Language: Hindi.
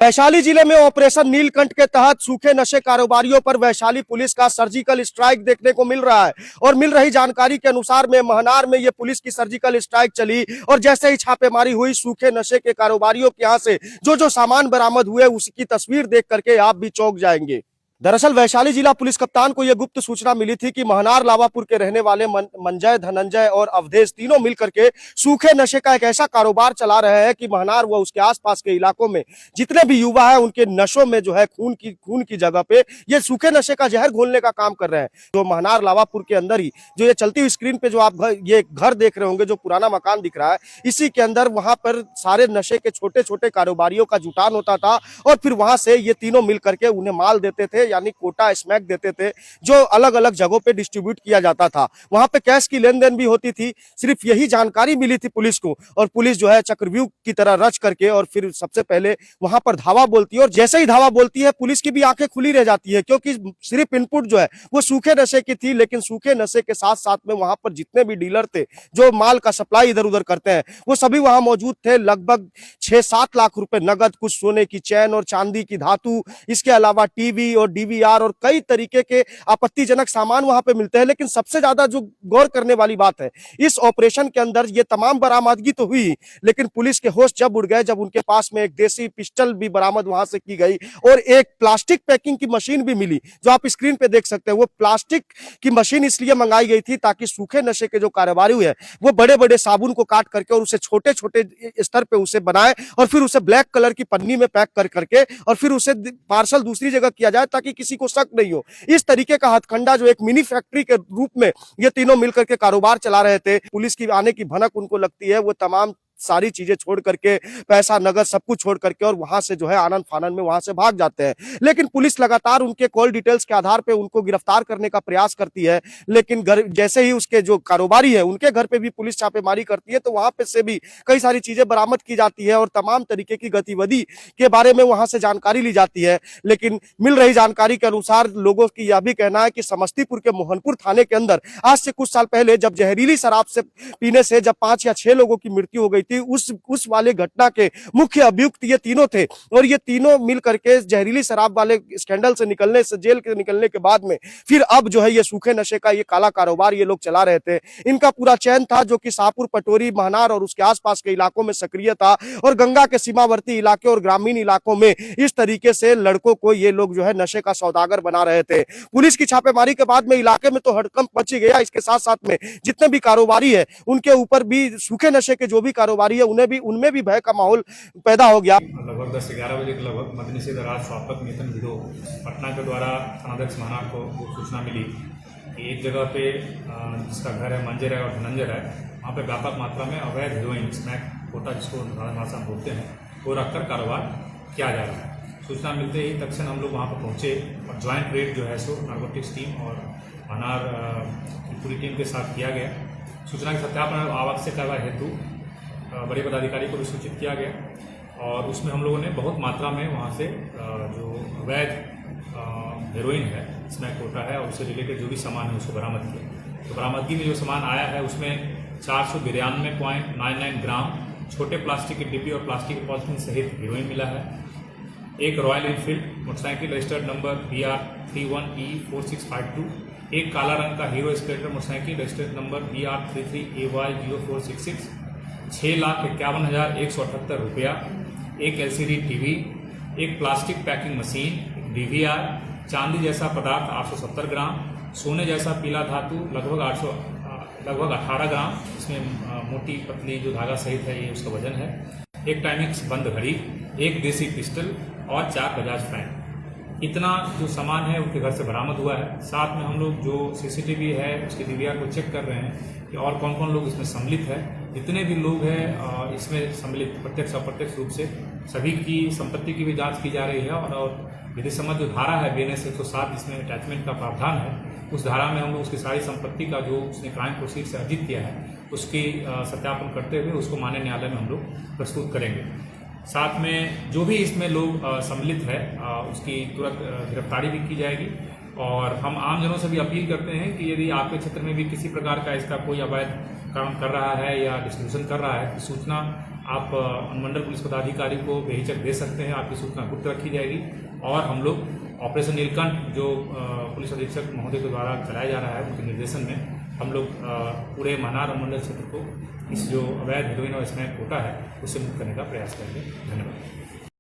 वैशाली जिले में ऑपरेशन नीलकंठ के तहत सूखे नशे कारोबारियों पर वैशाली पुलिस का सर्जिकल स्ट्राइक देखने को मिल रहा है। और मिल रही जानकारी के अनुसार में महनार में ये पुलिस की सर्जिकल स्ट्राइक चली और जैसे ही छापेमारी हुई, सूखे नशे के कारोबारियों के यहाँ से जो सामान बरामद हुए उसकी तस्वीर देख करके आप भी चौंक जाएंगे। दरअसल वैशाली जिला पुलिस कप्तान को यह गुप्त सूचना मिली थी कि महनार लावापुर के रहने वाले मंजय, धनंजय और अवधेश तीनों मिलकर के सूखे नशे का एक ऐसा कारोबार चला रहे हैं कि महनार व उसके आसपास के इलाकों में जितने भी युवा हैं उनके नशों में जो है खून की जगह पे ये सूखे नशे का जहर घोलने का काम कर रहे हैं। जो महनार लावापुर के अंदर ही जो ये चलती हुई स्क्रीन पे जो आप ये घर देख रहे होंगे, जो पुराना मकान दिख रहा है, इसी के अंदर वहां पर सारे नशे के छोटे छोटे कारोबारियों का जुटान होता था और फिर वहां से ये तीनों मिल करके उन्हें माल देते थे, यानी कोटा स्मैक देते थे, जो अलग अलग जगहों पे डिस्ट्रीब्यूट किया जाता था। वहां पे कैश की लेन देन भी होती थी। सिर्फ यही जानकारी मिली थी पुलिस को और पुलिस जो है चक्रव्यूह की तरह रच करके और फिर सबसे पहले वहां पर धावा बोलती है और जैसे ही धावा बोलती है पुलिस की भी आंखें खुली रह जाती है, क्योंकि सिर्फ इनपुट जो है वो सूखे नशे की थी, लेकिन सूखे नशे के साथ साथ में वहां पर जितने भी डीलर थे जो माल का सप्लाई इधर उधर करते हैं वो सभी वहां मौजूद थे। लगभग 6-7 लाख रुपए नगद, कुछ सोने की चैन और चांदी की धातु, इसके अलावा टीवी और डीवीआर और कई तरीके के आपत्तिजनक सामान वहां पे मिलते हैं। लेकिन सबसे ज्यादा जो गौर करने वाली बात है, इस ऑपरेशन के अंदर ये तमाम बरामदगी तो हुई, लेकिन पुलिस के होश जब उड़ गए जब उनके पास में एक देसी पिस्टल भी बरामद वहां से की गई और एक प्लास्टिक पैकिंग की मशीन भी मिली, जो आप स्क्रीन पे देख सकते हैं। वो प्लास्टिक की मशीन इसलिए मंगाई गई थी ताकि सूखे नशे के जो कारोबारी है वो बड़े बड़े साबुन को काट करके और उसे छोटे छोटे स्तर पे उसे बनाए और फिर उसे ब्लैक कलर की पन्नी में पैक कर करके और फिर उसे पार्सल दूसरी जगह किया जाए ताकि किसी को शक नहीं हो। इस तरीके का हथकंडा जो एक मिनी फैक्ट्री के रूप में ये तीनों मिलकर के कारोबार चला रहे थे। पुलिस की आने की भनक उनको लगती है, वो तमाम सारी चीजें छोड़ करके, पैसा नगद सब कुछ छोड़ करके और वहां से जो है आनंद फानन में वहां से भाग जाते हैं। लेकिन पुलिस लगातार उनके कॉल डिटेल्स के आधार पे उनको गिरफ्तार करने का प्रयास करती है, लेकिन जैसे ही उसके जो कारोबारी है उनके घर पे भी पुलिस छापेमारी करती है तो वहां पे से भी कई सारी चीजें बरामद की जाती है और तमाम तरीके की गतिविधि के बारे में वहां से जानकारी ली जाती है। लेकिन मिल रही जानकारी के अनुसार लोगों की यह भी कहना है कि समस्तीपुर के मोहनपुर थाने के अंदर आज से कुछ साल पहले जब जहरीली शराब से पीने से जब 5 या 6 लोगों की मृत्यु हो गई थी, उस वाले घटना के मुख्य अभियुक्त ये तीनों थे और ये तीनों मिल करके जहरीली शराब वाले स्कैंडल से निकलने से, जेल के निकलने के बाद में फिर अब जो है ये सूखे नशे का ये काला कारोबार ये लोग चला रहे थे। इनका पूरा चैन था जो कि शाहपुर, पटोरी, महनार और उसके आसपास के इलाकों में सक्रिय था और गंगा के सीमावर्ती इलाके और ग्रामीण इलाकों में इस तरीके से लड़कों को ये लोग जो है नशे का सौदागर बना रहे थे। पुलिस की छापेमारी के बाद में इलाके में तो हड़कंप मच गया। इसके साथ साथ में जितने भी कारोबारी है उनके ऊपर भी, सूखे नशे के जो भी कारोबारी है उनमें भी भय का माहौल पैदा हो गया। लगभग 10-11 बजे के लगभग मदनी से दराज स्वापक नितिन भिडो पटना के द्वारा थानाध्यक्ष महनार को सूचना मिली कि एक जगह पे जिसका घर है मंजर है और धनंजय है, वहाँ पे व्यापक मात्रा में अवैध हीरोइन, स्मैक, कोटा जिसको भाषा में बोलते हैं, वो रखकर कारोबार किया जा रहा है। सूचना मिलते ही तत्क्षण हम लोग वहाँ पर पहुँचे और ज्वाइंट रेड जो है सो नार्कोटिक्स टीम और महनार की पूरी टीम के साथ किया गया। सूचना के सत्यापन आवश्यक कार्रवाई हेतु बड़े पदाधिकारी को भी सूचित किया गया और उसमें हम लोगों ने बहुत मात्रा में वहाँ से जो अवैध हेरोइन है, स्मैक कोटा है और उससे रिलेटेड जो भी सामान है उसको बरामद किया। तो बरामदगी में जो सामान आया है उसमें 492.99 ग्राम छोटे प्लास्टिक के डिब्बे और प्लास्टिक के पॉलिथीन सहित हेरोइन मिला है। एक royal Enfield motorcycle registered number BR31E4652, एक काला रंग का hero Splendor motorcycle registered number BR33AY0466, 6,51,178 रुपया, एक LCD टीवी, एक प्लास्टिक पैकिंग मशीन, एक DVR, चांदी जैसा पदार्थ 870 ग्राम, सोने जैसा पीला धातु लगभग 18 ग्राम, इसमें मोटी पतली जो धागा सहित है ये उसका वजन है, एक टाइमिंग्स बंद घड़ी, एक देसी पिस्टल और 4 बजाज फैन। इतना जो सामान है उनके घर से बरामद हुआ है। साथ में हम लोग जो CCTV है उसके DVR को चेक कर रहे हैं कि और कौन कौन लोग इसमें सम्मिलित है। जितने भी लोग हैं इसमें सम्मिलित प्रत्यक्ष अप्रत्यक्ष रूप से सभी की संपत्ति की भी जांच की जा रही है और विधि सम्मत जो धारा है BNS 107 जिसमें अटैचमेंट का प्रावधान है, उस धारा में हम लोग उसकी सारी संपत्ति का जो उसने क्राइम प्रोसीड से अर्जित किया है उसकी सत्यापन करते हुए उसको मान्य न्यायालय में हम लोग प्रस्तुत करेंगे। साथ में जो भी इसमें लोग सम्मिलित है उसकी तुरंत गिरफ्तारी भी की जाएगी और हम आमजनों से भी अपील करते हैं कि यदि आपके क्षेत्र में भी किसी प्रकार का इसका कोई अवैध काम कर रहा है या डिस्ट्रीब्यूशन कर रहा है तो सूचना आप अनुमंडल पुलिस पदाधिकारी को बेहिचक दे सकते हैं, आपकी सूचना गुप्त रखी जाएगी। और हम लोग ऑपरेशन नीलकंठ जो पुलिस अधीक्षक महोदय के द्वारा चलाया जा रहा है, उनके निर्देशन में हम लोग पूरे महनार अनुमंडल क्षेत्र को इस जो अवैध हेरोइन और स्मैक कोटा है उससे मुक्त करने का प्रयास करेंगे। धन्यवाद।